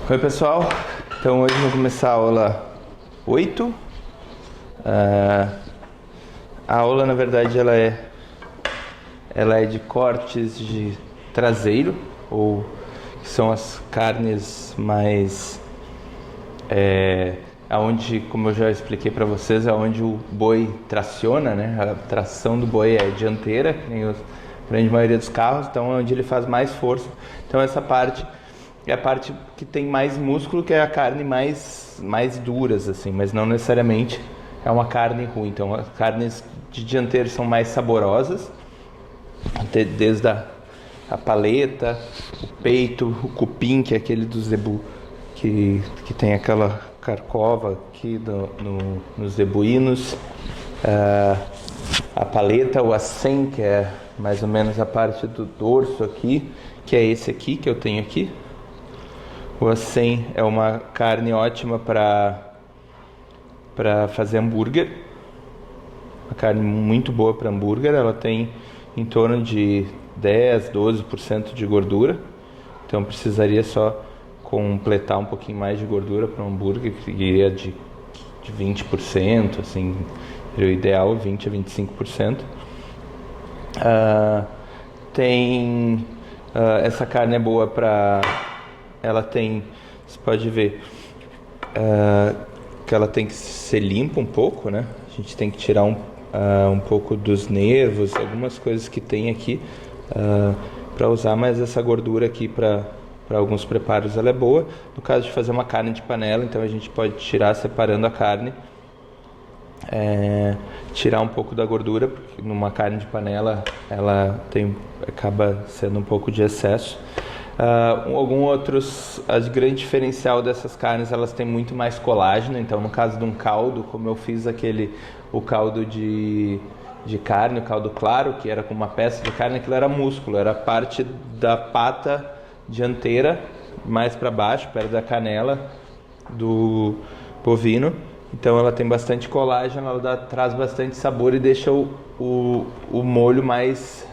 Oi pessoal, então hoje vamos começar a aula 8. A aula na verdade ela é de cortes de traseiro, ou que são as carnes mais aonde, como eu já expliquei para vocês, é onde o boi traciona, né? A tração do boi é dianteira, nem a grande maioria dos carros, então é onde ele faz mais força. Então essa parte é a parte que tem mais músculo, que é a carne mais duras, assim, mas não necessariamente é uma carne ruim. Então as carnes de dianteiro são mais saborosas, desde a paleta, o peito, o cupim, que é aquele do zebu, que tem aquela carcova aqui nos zebuínos, a paleta, o acém, que é mais ou menos a parte do dorso aqui, que é esse aqui que eu tenho aqui. O acém é uma carne ótima para fazer hambúrguer, uma carne muito boa para hambúrguer. Ela tem em torno de 10, 12% de gordura, então precisaria só completar um pouquinho mais de gordura para um hambúrguer, que iria de 20%, assim, seria o ideal, 20 a 25%. Essa carne é boa para... Ela tem, você pode ver que ela tem que ser limpa um pouco, né? A gente tem que tirar um pouco dos nervos, algumas coisas que tem aqui para usar, mas essa gordura aqui para alguns preparos ela é boa. No caso de fazer uma carne de panela, então a gente pode tirar separando a carne, tirar um pouco da gordura, porque numa carne de panela ela acaba sendo um pouco de excesso. A grande diferencial dessas carnes, elas têm muito mais colágeno. Então no caso de um caldo, como eu fiz o caldo de carne, o caldo claro, que era com uma peça de carne, aquilo era músculo, era parte da pata dianteira mais para baixo, perto da canela do bovino. Então ela tem bastante colágeno, ela traz bastante sabor e deixa o molho mais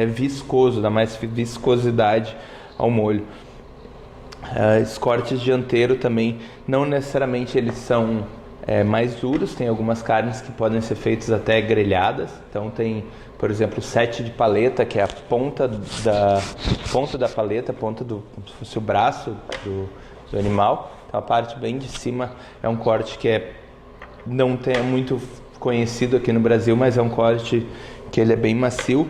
viscoso, dá mais viscosidade ao molho. Os cortes dianteiro também, não necessariamente eles são mais duros. Tem algumas carnes que podem ser feitas até grelhadas. Então tem, por exemplo, o sete de paleta, que é a ponta da paleta, como se fosse o braço do animal. Então a parte bem de cima é um corte que não é muito conhecido aqui no Brasil, mas é um corte que ele é bem macio.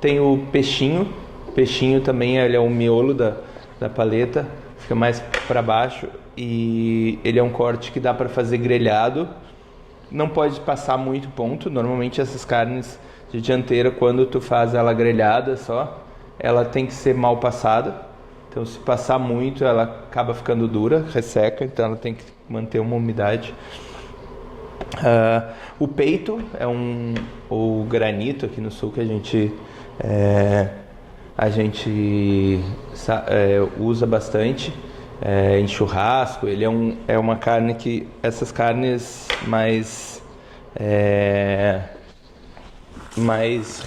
Tem o peixinho. Peixinho também, ele é o miolo da paleta, fica mais para baixo, e ele é um corte que dá para fazer grelhado. Não pode passar muito ponto. Normalmente essas carnes de dianteira, quando tu faz ela grelhada só, ela tem que ser mal passada. Então se passar muito, ela acaba ficando dura, resseca, então ela tem que manter uma umidade. O peito é o granito aqui no sul, que a gente usa bastante em churrasco. Ele é uma carne que, essas carnes mais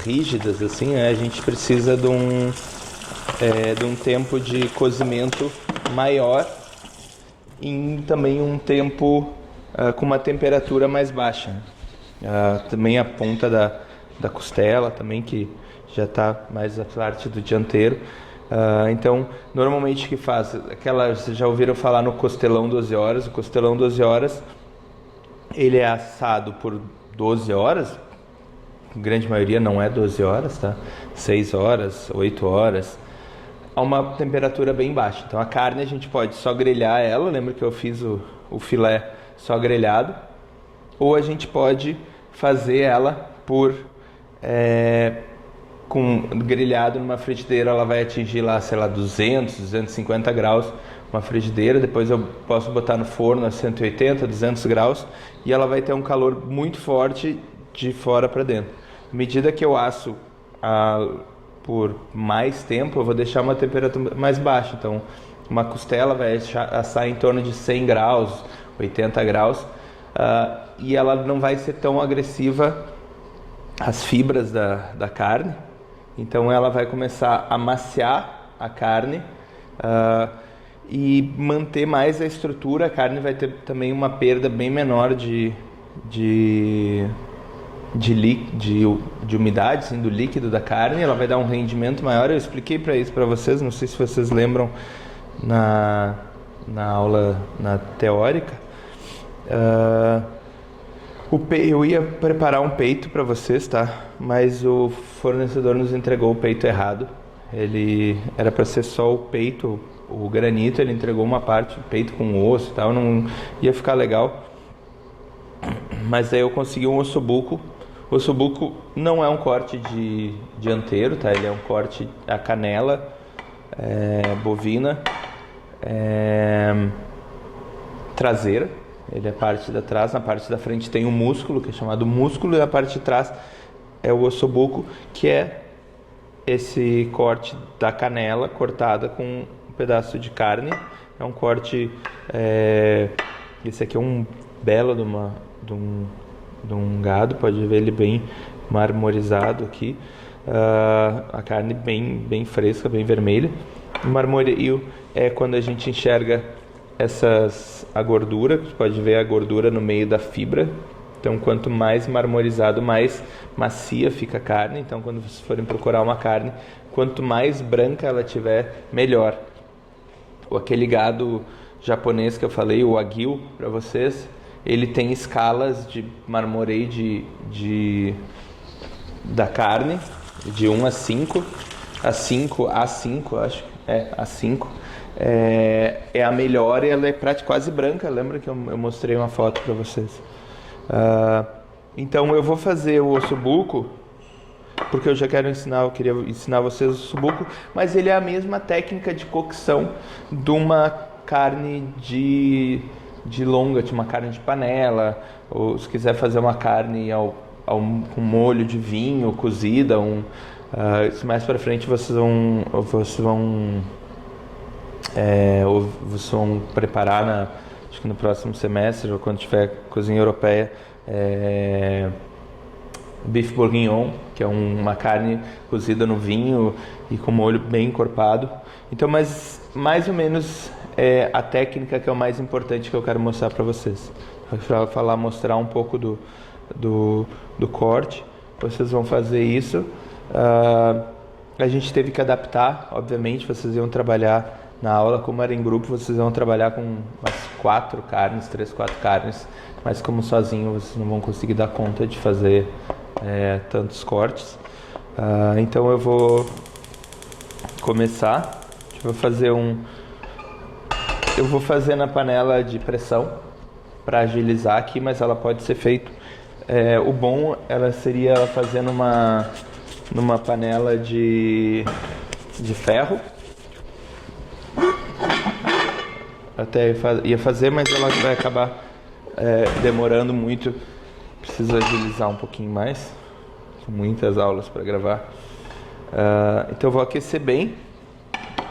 rígidas assim, a gente precisa de um tempo de cozimento maior, e também um tempo com uma temperatura mais baixa. Também a ponta da costela também, que já está mais a parte do dianteiro. Então, normalmente o que faz? Vocês já ouviram falar no costelão 12 horas? O costelão 12 horas, ele é assado por 12 horas. A grande maioria não é 12 horas, tá? 6 horas, 8 horas, a uma temperatura bem baixa. Então a carne a gente pode só grelhar ela. Lembra que eu fiz o filé só grelhado? Ou a gente pode fazer ela grelhado numa frigideira. Ela vai atingir lá, sei lá, 200, 250 graus, uma frigideira. Depois eu posso botar no forno a 180, 200 graus, e ela vai ter um calor muito forte de fora para dentro. À medida que eu asso por mais tempo, eu vou deixar uma temperatura mais baixa. Então uma costela vai assar em torno de 100 graus, 80 graus, e ela não vai ser tão agressiva as fibras da carne. Então ela vai começar a maciar a carne, e manter mais a estrutura. A carne vai ter também uma perda bem menor de umidade, assim, do líquido da carne. Ela vai dar um rendimento maior. Eu expliquei para isso para vocês, não sei se vocês lembram na aula teórica. Eu ia preparar um peito para vocês, tá? Mas o fornecedor nos entregou o peito errado. Ele era para ser só o peito, o granito. Ele entregou uma parte, o peito com osso e tal, não ia ficar legal. Mas aí eu consegui um ossobuco. O ossobuco não é um corte dianteiro, tá? Ele é um corte a canela bovina traseira. Ele é a parte da trás. Na parte da frente tem um músculo, que é chamado músculo, e a parte de trás é o ossobuco, que é esse corte da canela cortada com um pedaço de carne. É um corte... esse aqui é um belo de um gado, pode ver ele bem marmorizado aqui. A carne bem fresca, bem vermelha. O marmoreio é quando a gente enxerga a gordura. Você pode ver a gordura no meio da fibra. Então, quanto mais marmorizado, mais macia fica a carne. Então, quando vocês forem procurar uma carne, quanto mais branca ela tiver, melhor. Aquele gado japonês que eu falei, o Wagyu, para vocês, ele tem escalas de marmoreio da carne, de 1 a 5, A5, acho. A5. É a melhor, e ela é quase branca. Lembra que eu mostrei uma foto para vocês? Então eu vou fazer o ossobuco, porque eu queria ensinar vocês o ossobuco, mas ele é a mesma técnica de cocção de uma carne de longa, de uma carne de panela, ou se quiser fazer uma carne com molho de vinho, cozida, mais para frente vocês vão preparar, acho que no próximo semestre, ou quando tiver cozinha europeia, bife bourguignon, que é uma carne cozida no vinho e com molho bem encorpado. Então, mas mais ou menos a técnica que é o mais importante que eu quero mostrar para vocês. Para mostrar um pouco do corte, vocês vão fazer isso. A gente teve que adaptar, obviamente. Vocês iam trabalhar na aula, como era em grupo, vocês vão trabalhar com umas 3, 4 carnes, mas como sozinho vocês não vão conseguir dar conta de fazer tantos cortes. Então eu vou começar. Eu vou fazer na panela de pressão para agilizar aqui, mas ela pode ser feito. O bom seria fazer numa panela de ferro. Até ia fazer, mas ela vai acabar demorando muito. Preciso agilizar um pouquinho mais. São muitas aulas para gravar. Então eu vou aquecer bem.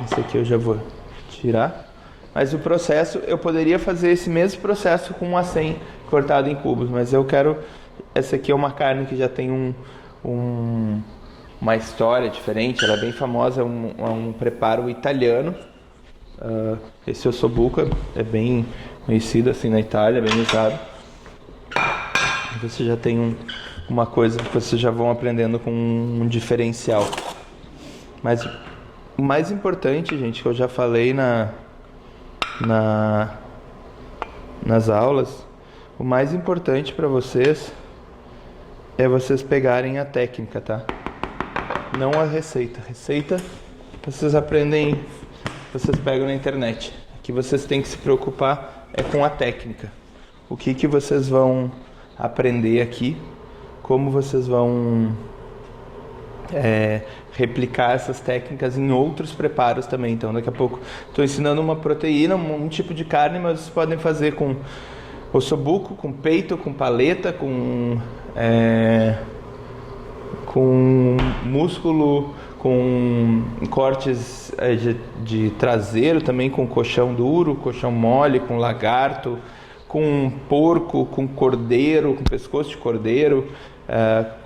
Esse aqui eu já vou tirar. Mas o processo, eu poderia fazer esse mesmo processo com um acém cortado em cubos, mas eu quero... Essa aqui é uma carne que já tem uma história diferente, ela é bem famosa, é um preparo italiano. Esse ossobuco é bem conhecido assim na Itália, bem usado. Você já tem uma coisa que vocês já vão aprendendo com um diferencial. Mas o mais importante, gente, que eu já falei nas aulas, o mais importante para vocês é vocês pegarem a técnica, tá? Não a receita. Receita vocês aprendem, vocês pegam na internet. O que vocês têm que se preocupar é com a técnica. O que vocês vão aprender aqui, como vocês vão replicar essas técnicas em outros preparos também. Então daqui a pouco estou ensinando uma proteína, um tipo de carne, mas vocês podem fazer com ossobuco, com peito, com paleta, com músculo, com cortes de traseiro também, com colchão duro, colchão mole, com lagarto, com porco, com cordeiro, com pescoço de cordeiro,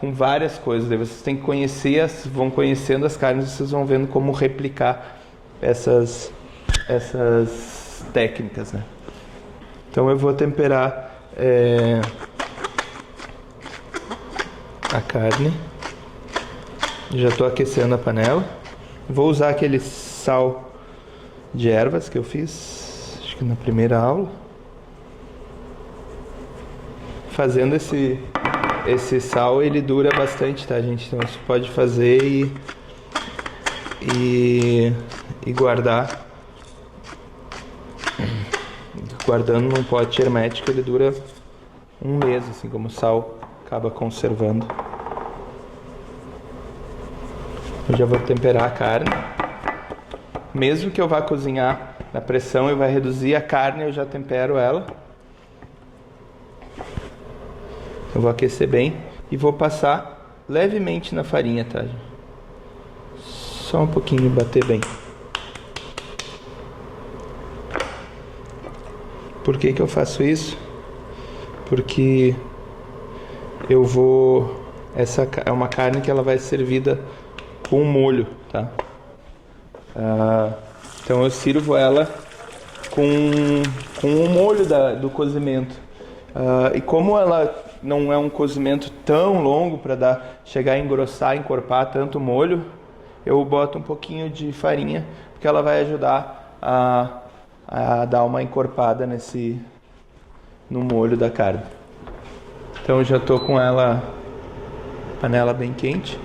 com várias coisas. Daí vocês têm que conhecer, vão conhecendo as carnes, vocês vão vendo como replicar essas essas técnicas, né? Então eu vou temperar a carne. Já estou aquecendo a panela. Vou usar aquele sal de ervas que eu fiz, acho que na primeira aula. Fazendo esse sal, ele dura bastante, tá, gente? Então você pode fazer e guardar. Guardando num pote hermético, ele dura um mês, assim como o sal acaba conservando. Eu já vou temperar a carne. Mesmo que eu vá cozinhar na pressão e vai reduzir a carne, eu já tempero ela. Eu vou aquecer bem e vou passar levemente na farinha, tá? Só um pouquinho, bater bem. Por que eu faço isso? Porque essa é uma carne que ela vai ser servida com molho, tá? Então eu sirvo ela com o molho do cozimento. E como ela não é um cozimento tão longo para chegar a engrossar, encorpar tanto molho, eu boto um pouquinho de farinha, porque ela vai ajudar a dar uma encorpada no molho da carne. Então eu já estou com a panela bem quente.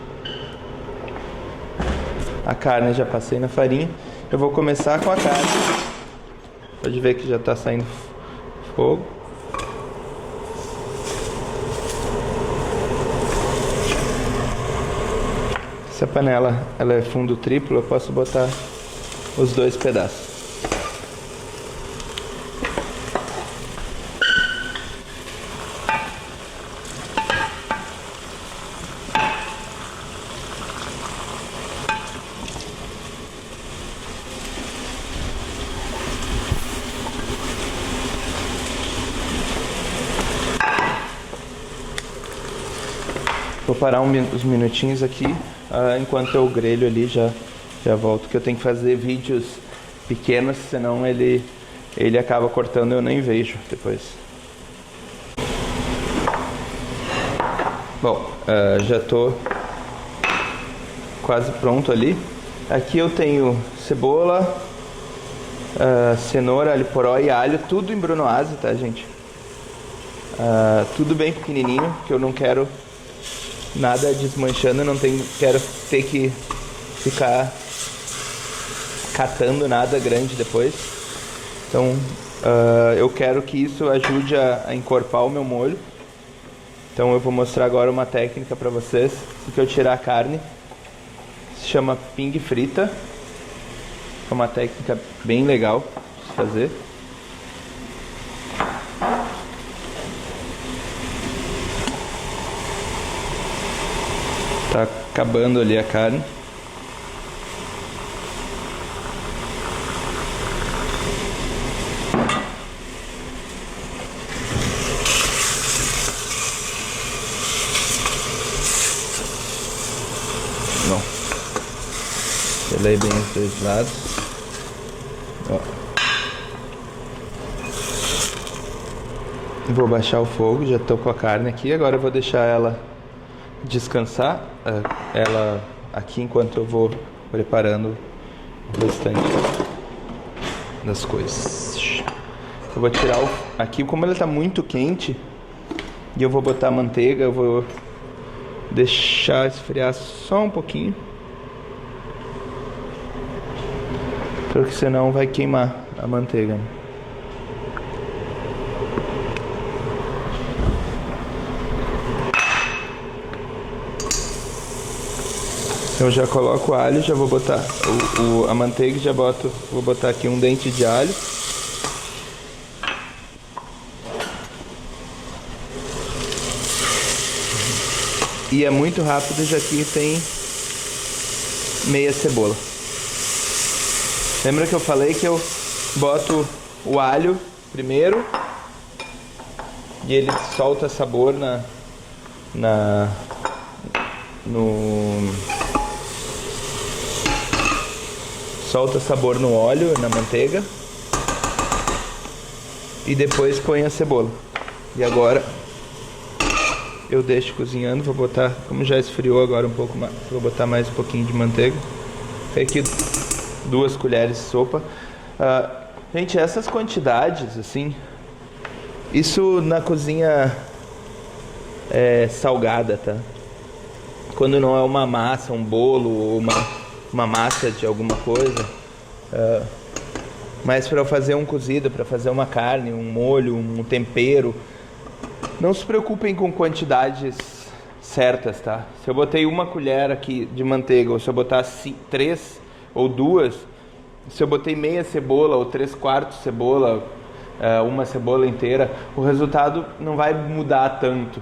A carne já passei na farinha. Eu vou começar com a carne. Pode ver que já está saindo fogo. Se a panela ela é fundo triplo, eu posso botar os 2 pedaços. Vou parar uns minutinhos aqui, enquanto eu grelho ali, já volto, que eu tenho que fazer vídeos pequenos, senão ele acaba cortando e eu nem vejo depois. Bom, já estou quase pronto ali. Aqui eu tenho cebola, cenoura, alho poró e alho, tudo em brunoise, tá, gente? Tudo bem pequenininho, que eu não quero nada desmanchando, quero ter que ficar catando nada grande depois. Então eu quero que isso ajude a encorpar o meu molho. Então eu vou mostrar agora uma técnica para vocês. Assim que eu tirar a carne, se chama ping frita. É uma técnica bem legal de fazer. Tá acabando ali a carne. Bom, selei bem os 2 lados. Ó. Vou baixar o fogo, já tô com a carne aqui. Agora eu vou deixar ela descansar, ela aqui, enquanto eu vou preparando o restante das coisas. Eu vou tirar aqui, como ela está muito quente, e eu vou botar manteiga, eu vou deixar esfriar só um pouquinho, porque senão vai queimar a manteiga, né? Eu já coloco o alho, já vou botar a manteiga, vou botar aqui um dente de alho. E é muito rápido, já que tem meia cebola. Lembra que eu falei que eu boto o alho primeiro e ele solta sabor solta sabor no óleo, na manteiga. E depois põe a cebola. E agora eu deixo cozinhando, vou botar, como já esfriou agora um pouco mais, vou botar mais um pouquinho de manteiga. Tem aqui 2 colheres de sopa. Gente, essas quantidades, assim, isso na cozinha salgada, tá? Quando não é uma massa, um bolo ou uma massa de alguma coisa, mas para fazer um cozido, para fazer uma carne, um molho, um tempero, não se preocupem com quantidades certas, tá? Se eu botei 1 colher aqui de manteiga, ou se eu botar 3 ou 2, se eu botei meia cebola ou 3/4 cebola, 1 cebola inteira, o resultado não vai mudar tanto.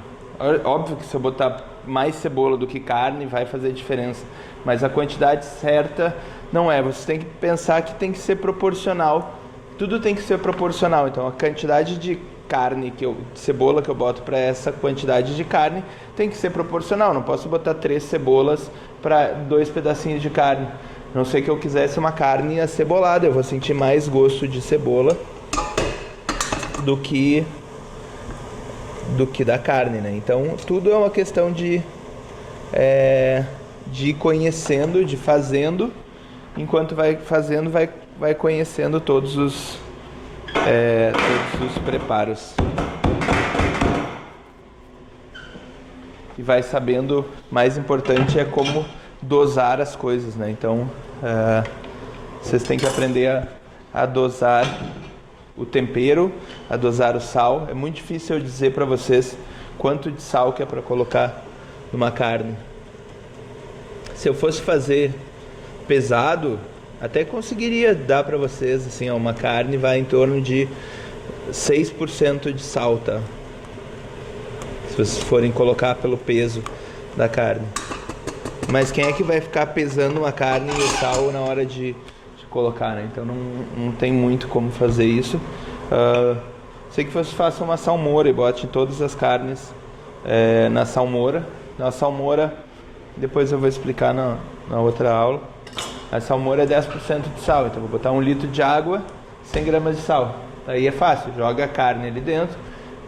Óbvio que se eu botar mais cebola do que carne vai fazer diferença, mas a quantidade certa não é. Você tem que pensar que tem que ser proporcional. Tudo tem que ser proporcional. Então a quantidade de carne de cebola que eu boto para essa quantidade de carne tem que ser proporcional. Não posso botar 3 cebolas para 2 pedacinhos de carne. A não ser que eu quisesse uma carne acebolada, eu vou sentir mais gosto de cebola do que da carne, né? Então tudo é uma questão de ir conhecendo, de fazendo. Enquanto vai fazendo, vai conhecendo todos os preparos e vai sabendo. Mais importante é como dosar as coisas, né? Então vocês têm que aprender a dosar o tempero, a dosar o sal. É muito difícil eu dizer para vocês quanto de sal que é para colocar numa carne. Se eu fosse fazer pesado, até conseguiria dar para vocês, assim, uma carne vai em torno de 6% de sal, tá? Se vocês forem colocar pelo peso da carne. Mas quem é que vai ficar pesando uma carne e o sal na hora de colocar, né? Então não tem muito como fazer isso. Sei que vocês façam uma salmoura e botem todas as carnes na salmoura. Na salmoura, depois eu vou explicar na outra aula. A salmoura é 10% de sal, então vou botar 1 litro de água, 100 gramas de sal. Aí é fácil, joga a carne ali dentro,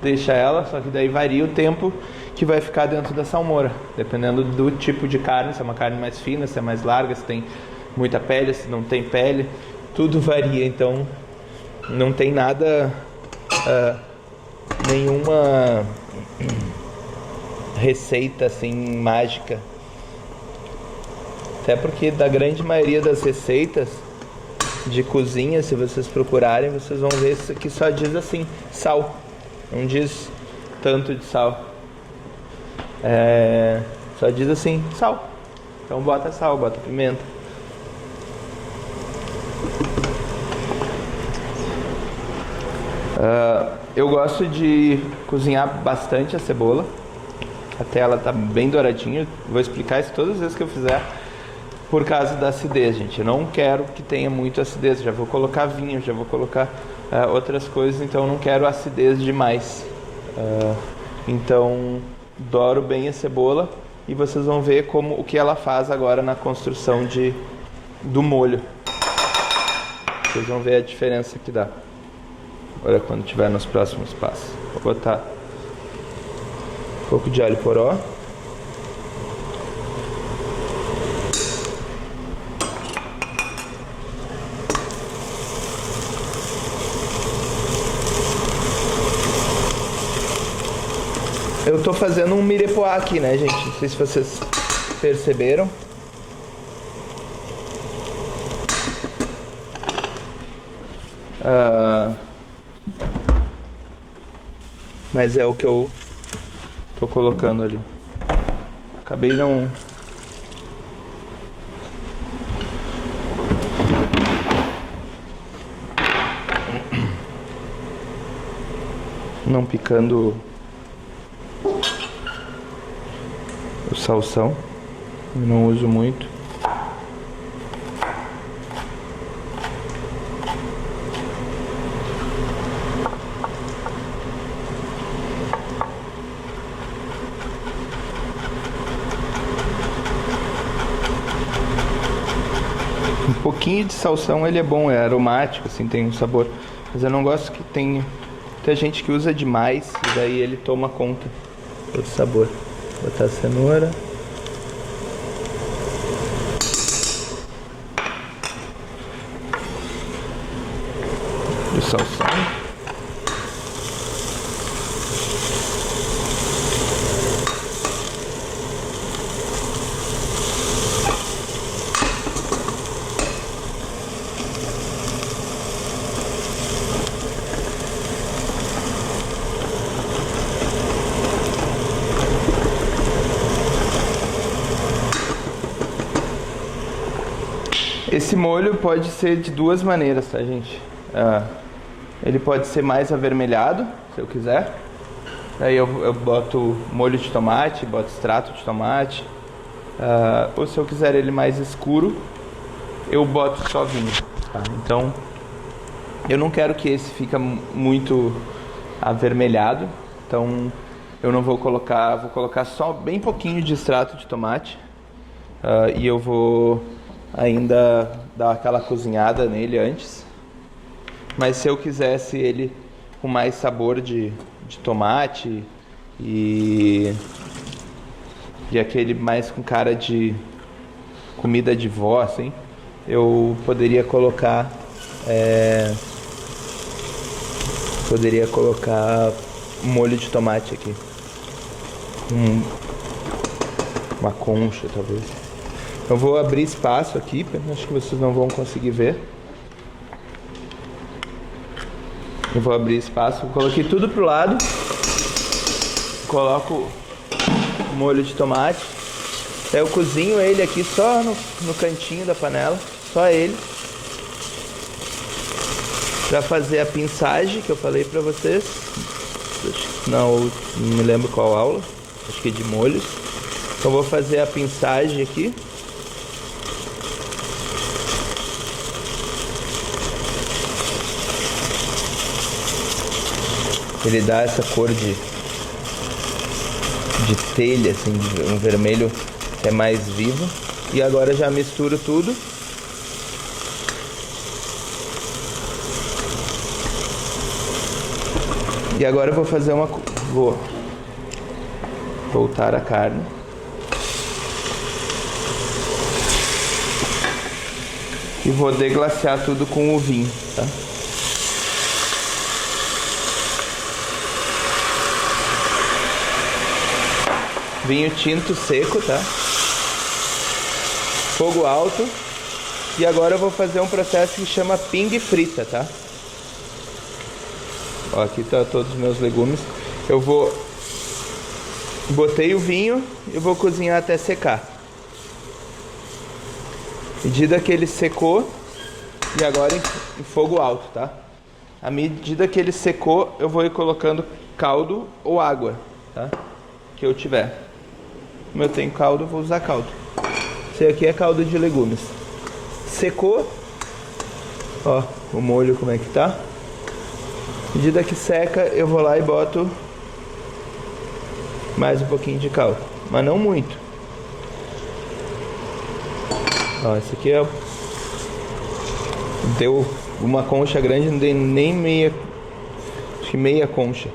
deixa ela, só que daí varia o tempo que vai ficar dentro da salmoura, dependendo do tipo de carne, se é uma carne mais fina, se é mais larga, se tem muita pele, se não tem pele, tudo varia. Então não tem nada, nenhuma receita assim mágica. Até porque da grande maioria das receitas de cozinha, se vocês procurarem, vocês vão ver isso aqui só diz assim, sal. Não diz tanto de sal. Só diz assim, sal. Então bota sal, bota pimenta. Eu gosto de cozinhar bastante a cebola, até ela tá bem douradinha. Vou explicar isso todas as vezes que eu fizer, por causa da acidez, gente. Eu não quero que tenha muita acidez. Já vou colocar vinho, já vou colocar outras coisas, então eu não quero acidez demais. Então douro bem a cebola e vocês vão ver o que ela faz agora na construção do molho. Vocês vão ver a diferença que dá. Agora quando estiver nos próximos passos. Vou botar um pouco de alho poró. Eu tô fazendo um mirepoix aqui, né, gente? Não sei se vocês perceberam. Mas é o que eu tô colocando ali. Acabei não picando o salsão. Eu não uso muito. pouquinho de salsão ele é bom, é aromático, assim, tem um sabor. Mas eu não gosto que tenha... Tem gente que usa demais e daí ele toma conta do sabor. Vou botar a cenoura. E o salsão. Esse molho pode ser de duas maneiras, tá, gente? Ele pode ser mais avermelhado, se eu quiser. Aí eu boto molho de tomate, boto extrato de tomate. Ou se eu quiser ele mais escuro, eu boto só vinho, tá? Então, eu não quero que esse fique muito avermelhado. Então, eu não vou colocar... Vou colocar só bem pouquinho de extrato de tomate. E eu vou... ainda dar aquela cozinhada nele antes. Mas se eu quisesse ele com mais sabor de tomate e aquele mais com cara de comida de vó, assim, eu poderia colocar molho de tomate aqui, uma concha talvez. Eu vou abrir espaço aqui, acho que vocês não vão conseguir ver. Eu vou abrir espaço, coloquei tudo pro lado. Coloco o molho de tomate. Aí eu cozinho ele aqui só no cantinho da panela, só ele. Pra fazer a pinçagem que eu falei pra vocês. Não me lembro qual aula, acho que é de molhos. Então vou fazer a pinçagem aqui. Ele dá essa cor de telha, assim, um vermelho que é mais vivo. E agora já misturo tudo. E agora eu vou fazer vou voltar a carne. E vou deglaciar tudo com o vinho, tá? Vinho tinto seco, tá? Fogo alto. E agora eu vou fazer um processo que chama ping frita, tá? Ó, aqui tá todos os meus legumes. Botei o vinho e vou cozinhar até secar. À medida que ele secou, e agora em fogo alto, tá? À medida que ele secou, eu vou ir colocando caldo ou água, tá? Que eu tiver. Como eu tenho caldo, eu vou usar caldo. Esse aqui é caldo de legumes. Secou. Ó, o molho como é que tá. À medida que seca, eu vou lá e boto mais um pouquinho de caldo. Mas não muito. Ó, esse aqui deu uma concha grande, não dei nem meia. Acho que meia concha.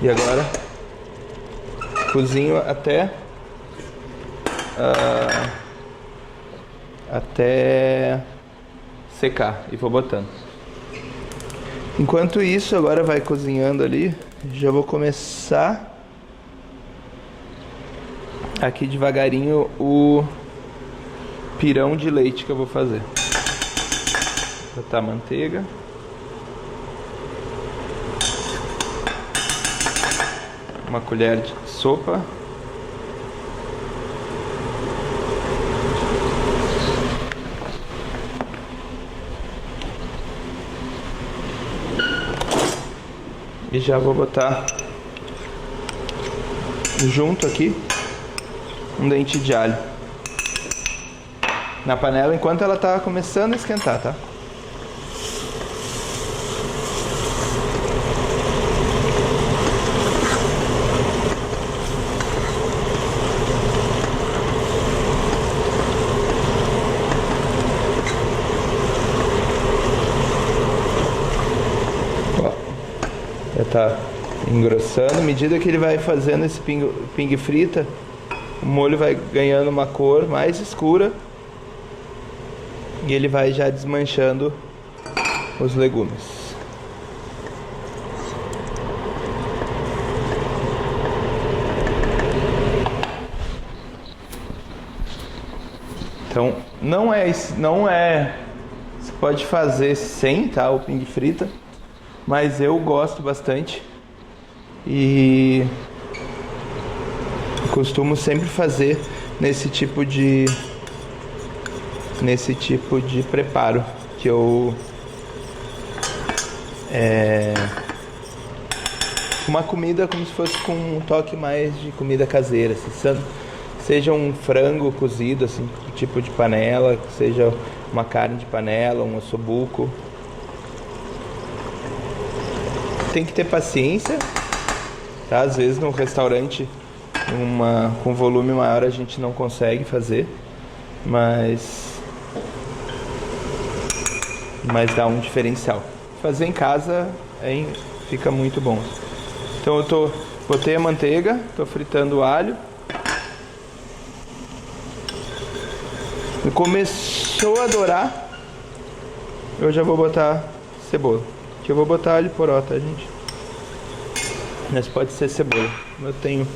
E agora cozinho até secar e vou botando. Enquanto isso, agora vai cozinhando ali. Já vou começar aqui devagarinho o pirão de leite que eu vou fazer. Vou botar manteiga. Uma colher de sopa. E já vou botar junto aqui um dente de alho na panela enquanto ela tá começando a esquentar, tá? tá engrossando. À medida que ele vai fazendo esse pingue frita, o molho vai ganhando uma cor mais escura e ele vai já desmanchando os legumes. Então, não é, você pode fazer sem, tá, o pingue frita, mas eu gosto bastante e costumo sempre fazer nesse tipo de preparo que eu uma comida como se fosse com um toque mais de comida caseira, assim, seja um frango cozido, assim, tipo de panela, seja uma carne de panela, um ossobuco. Tem que ter paciência, tá? Às vezes no restaurante com volume maior a gente não consegue fazer, mas dá um diferencial. Fazer em casa fica muito bom. Então eu botei a manteiga, tô fritando o alho. E começou a dourar, eu já vou botar cebola. Aqui eu vou botar alho poró, tá, gente? Mas pode ser cebola. Eu tenho.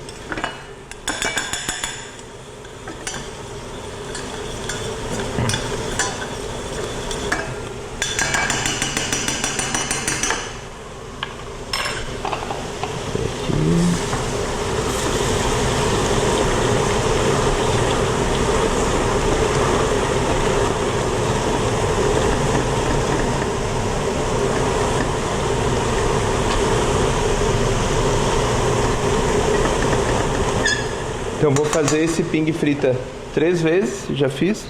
Então vou fazer esse pingue frita 3 vezes, já fiz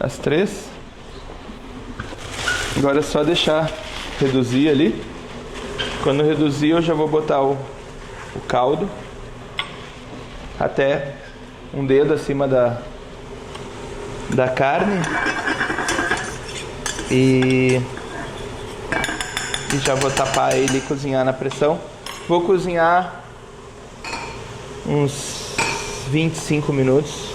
as 3. Agora é só deixar reduzir ali. Quando reduzir eu já vou botar o caldo até um dedo acima da carne e já vou tapar ele e cozinhar na pressão. Vou cozinhar uns 25 minutos.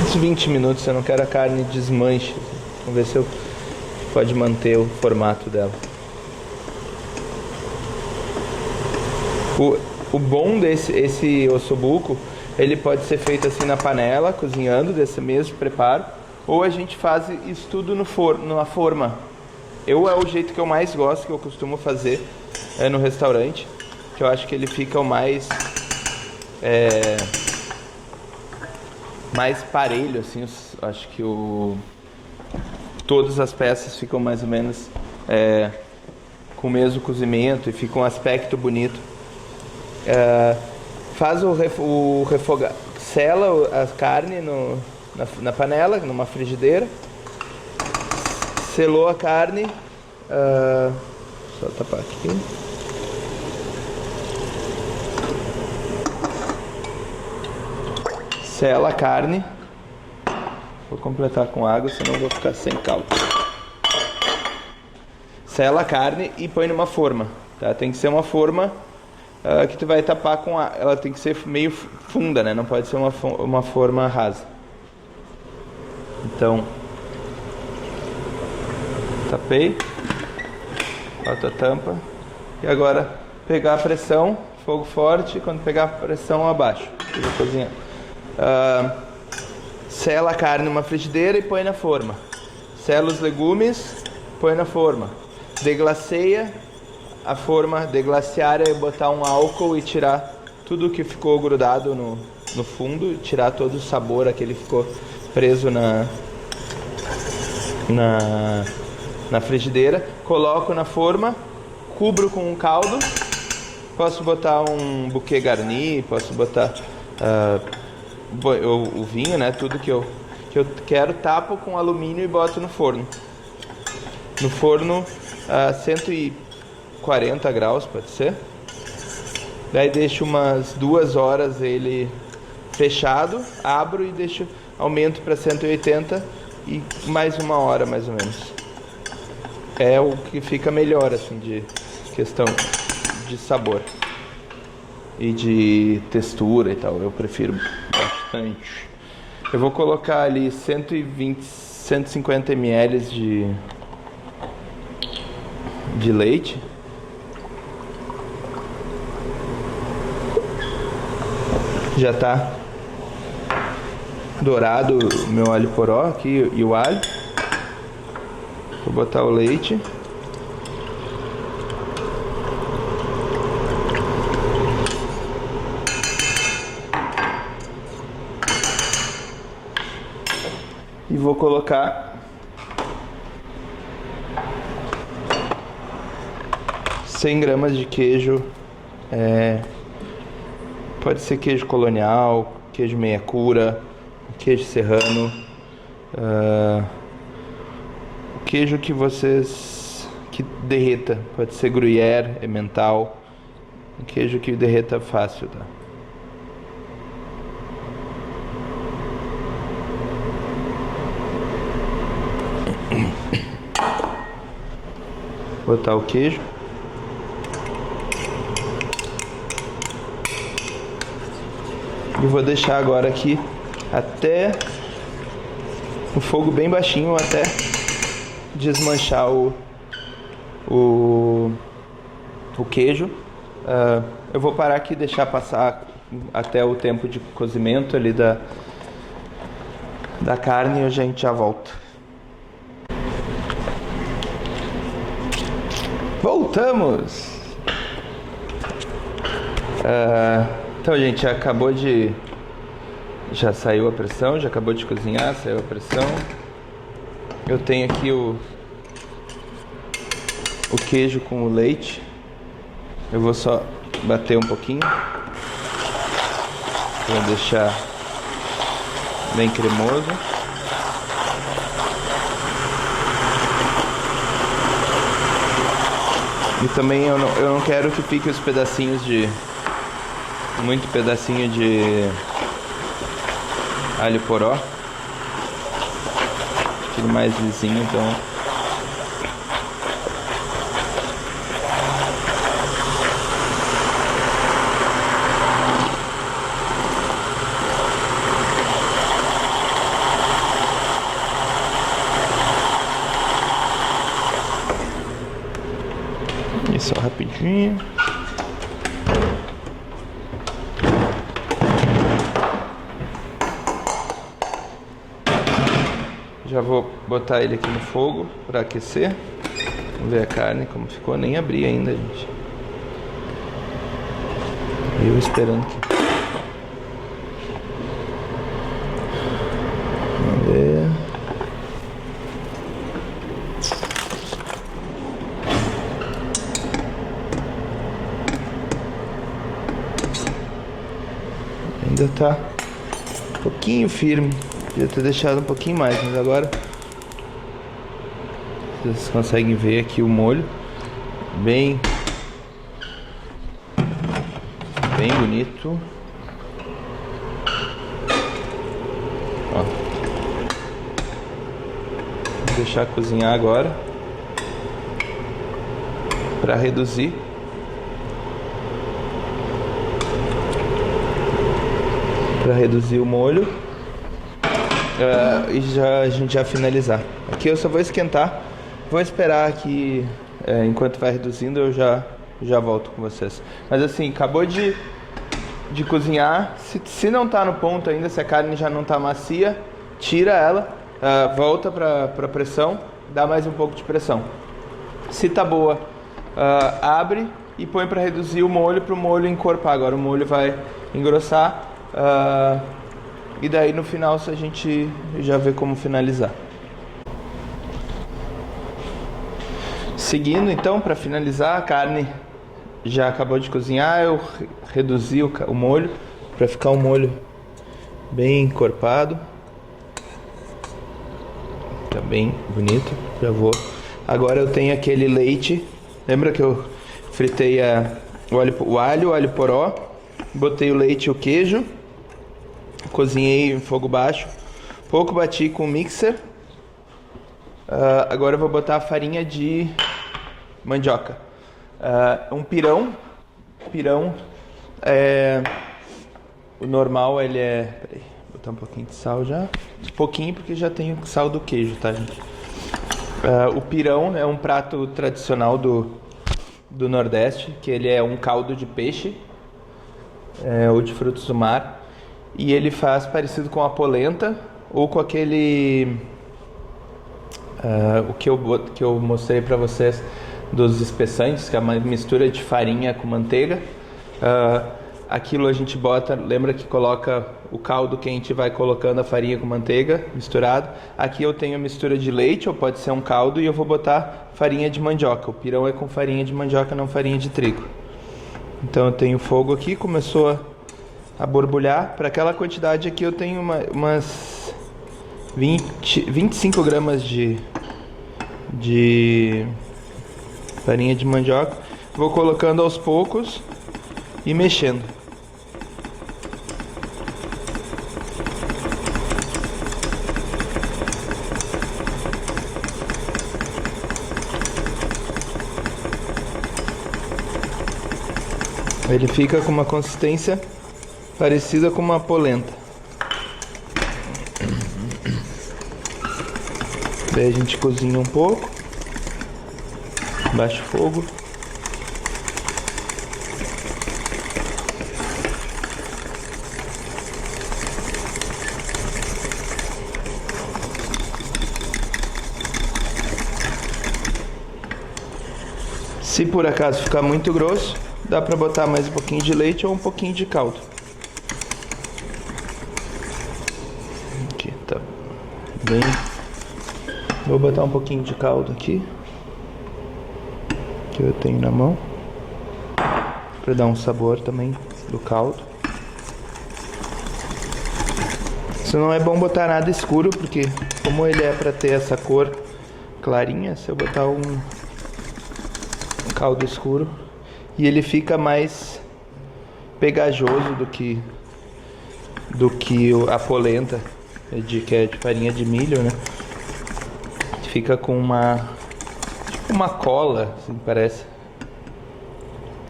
Uns 20 minutos, eu não quero a carne desmanche. Vamos ver se eu pode manter o formato dela. O bom desse ossobuco, ele pode ser feito assim na panela, cozinhando desse mesmo preparo, ou a gente faz isso tudo no forno, numa forma. É o jeito que eu mais gosto, que eu costumo fazer no restaurante, que eu acho que ele fica o mais parelho, assim. Acho que todas as peças ficam mais ou menos com o mesmo cozimento e fica um aspecto bonito. Faz o refogado, sela a carne na panela, numa frigideira. Selou a carne, só tapar aqui. Sela a carne. Vou completar com água, senão vou ficar sem caldo. Sela a carne e põe numa forma, tá? Tem que ser uma forma que tu vai tapar com água. Ela tem que ser meio funda, né? Não pode ser uma forma rasa. Então, tapei. Bota a tampa. E agora pegar a pressão, fogo forte. Quando pegar a pressão, abaixo. Fica cozinhando. Sela a carne numa frigideira e põe na forma. Sela os legumes, põe na forma. Deglaceia a forma. Deglaciar é botar um álcool e tirar tudo que ficou grudado no fundo, tirar todo o sabor aquele que ficou preso na frigideira. Coloco na forma, cubro com um caldo. Posso botar um buquê garni, posso botar o vinho, né? Tudo que eu quero, tapo com alumínio e boto no forno. No forno a 140 graus, pode ser. Daí deixo umas 2 horas ele fechado, abro e aumento para 180 e mais 1 hora mais ou menos. é o que fica melhor, assim, de questão de sabor e de textura e tal. Eu prefiro bastante. Eu vou colocar ali 120, 150 ml de leite. Já tá dourado o meu alho poró aqui e o alho. Vou botar o leite. E vou colocar 100 gramas de queijo. Pode ser queijo colonial, queijo meia cura, queijo serrano, queijo que derreta, pode ser gruyère, emmental, um queijo que derreta fácil, tá? Botar o queijo. E vou deixar agora aqui até o fogo bem baixinho, até desmanchar o queijo. Eu vou parar aqui e deixar passar até o tempo de cozimento ali da carne e a gente já volta. Voltamos! Então, gente, já saiu a pressão, já acabou de cozinhar, saiu a pressão. Eu tenho aqui o queijo com o leite. Eu vou só bater um pouquinho. Vou deixar bem cremoso. E também eu não quero que fique os pedacinhos muito pedacinho de alho poró. Aquele mais lisinho, então. E só rapidinho. Já vou botar ele aqui no fogo para aquecer. Vamos ver a carne como ficou. Nem abri ainda, gente. Eu esperando aqui. Vamos ver. Ainda tá um pouquinho firme. Podia ter deixado um pouquinho mais, mas agora vocês conseguem ver aqui o molho bem bonito. Ó. Vou deixar cozinhar agora para reduzir. Para reduzir o molho. E a gente já finalizar. Aqui eu só vou esquentar. Vou esperar aqui enquanto vai reduzindo, eu já volto com vocês. Mas assim, acabou de cozinhar. Se não tá no ponto ainda, se a carne já não tá macia, tira ela, volta pra pressão, dá mais um pouco de pressão. Se tá boa, abre e põe para reduzir o molho, para o molho encorpar. Agora o molho vai engrossar. E daí no final a gente já vê como finalizar. Seguindo então, para finalizar, a carne já acabou de cozinhar. Eu reduzi o molho para ficar um molho bem encorpado. Tá bem bonito. Já vou. Agora eu tenho aquele leite. Lembra que eu fritei o alho poró, botei o leite e o queijo. Cozinhei em fogo baixo. Pouco bati com o mixer. Agora eu vou botar a farinha de mandioca. Um pirão. Pirão o normal ele é... Peraí, vou botar um pouquinho de sal já. Um pouquinho porque já tem o sal do queijo, tá, gente? O pirão é um prato tradicional do Nordeste, que ele é um caldo de peixe ou de frutos do mar. E ele faz parecido com a polenta ou com aquele... o que eu mostrei pra vocês dos espessantes, que é uma mistura de farinha com manteiga. Aquilo a gente bota, lembra que coloca o caldo quente e vai colocando a farinha com manteiga misturado. Aqui eu tenho a mistura de leite, ou pode ser um caldo, e eu vou botar farinha de mandioca. O pirão é com farinha de mandioca, não farinha de trigo. Então eu tenho fogo aqui, começou a borbulhar. Para aquela quantidade aqui eu tenho umas 25 gramas de farinha de mandioca. Vou colocando aos poucos e mexendo. Ele fica com uma consistência parecida com uma polenta. Daí a gente cozinha um pouco, baixa o fogo. Se por acaso ficar muito grosso, dá pra botar mais um pouquinho de leite ou um pouquinho de caldo. Aqui, tá bem. Vou botar um pouquinho de caldo aqui, que eu tenho na mão, pra dar um sabor também do caldo. Isso não é bom botar nada escuro, porque como ele é pra ter essa cor clarinha, se eu botar um caldo escuro, e ele fica mais pegajoso do que a polenta, que é de farinha de milho, né? Fica com uma cola, assim, parece.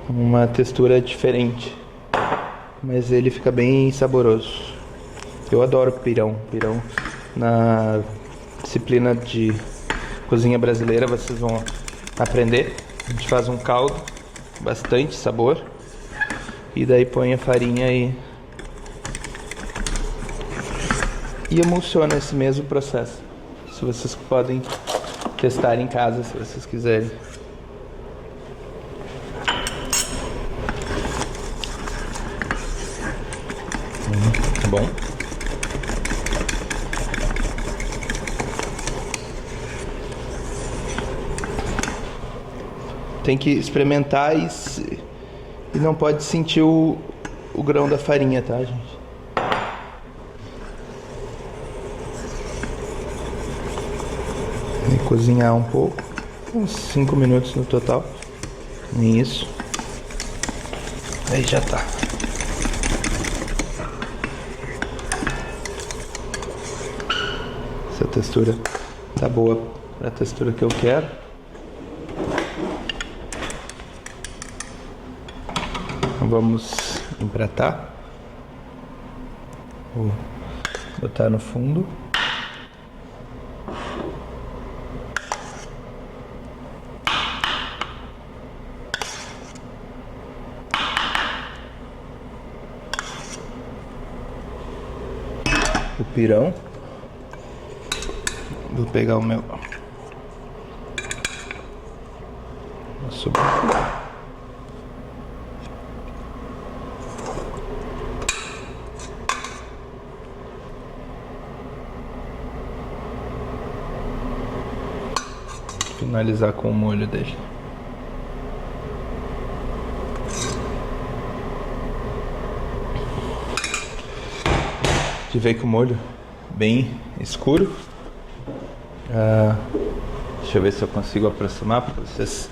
Uma textura diferente. Mas ele fica bem saboroso. Eu adoro pirão. Pirão, na disciplina de cozinha brasileira, vocês vão aprender. A gente faz um caldo, bastante sabor. E daí põe a farinha e emulsiona esse mesmo processo. Se vocês podem testar em casa, se vocês quiserem. Tá bom? Tem que experimentar e não pode sentir o grão da farinha, tá, gente? Cozinhar um pouco, uns 5 minutos no total. Isso. Aí já tá. Essa textura tá boa para a textura que eu quero. Então vamos empratar. Vou botar no fundo. O pirão. Vou pegar o meu. Vou subir. Finalizar com o molho dele. De ver que o molho bem escuro. Deixa eu ver se eu consigo aproximar para vocês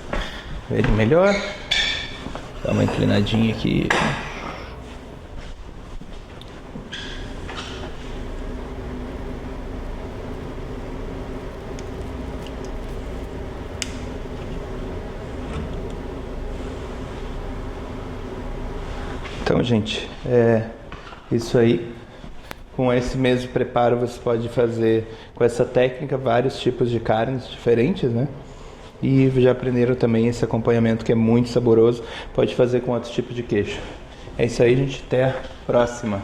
verem melhor. Dá uma inclinadinha aqui. Então, gente, é isso aí. Com esse mesmo preparo você pode fazer com essa técnica vários tipos de carnes diferentes, né? E já aprenderam também esse acompanhamento que é muito saboroso. Pode fazer com outros tipos de queijo. É isso aí, gente. Até a próxima.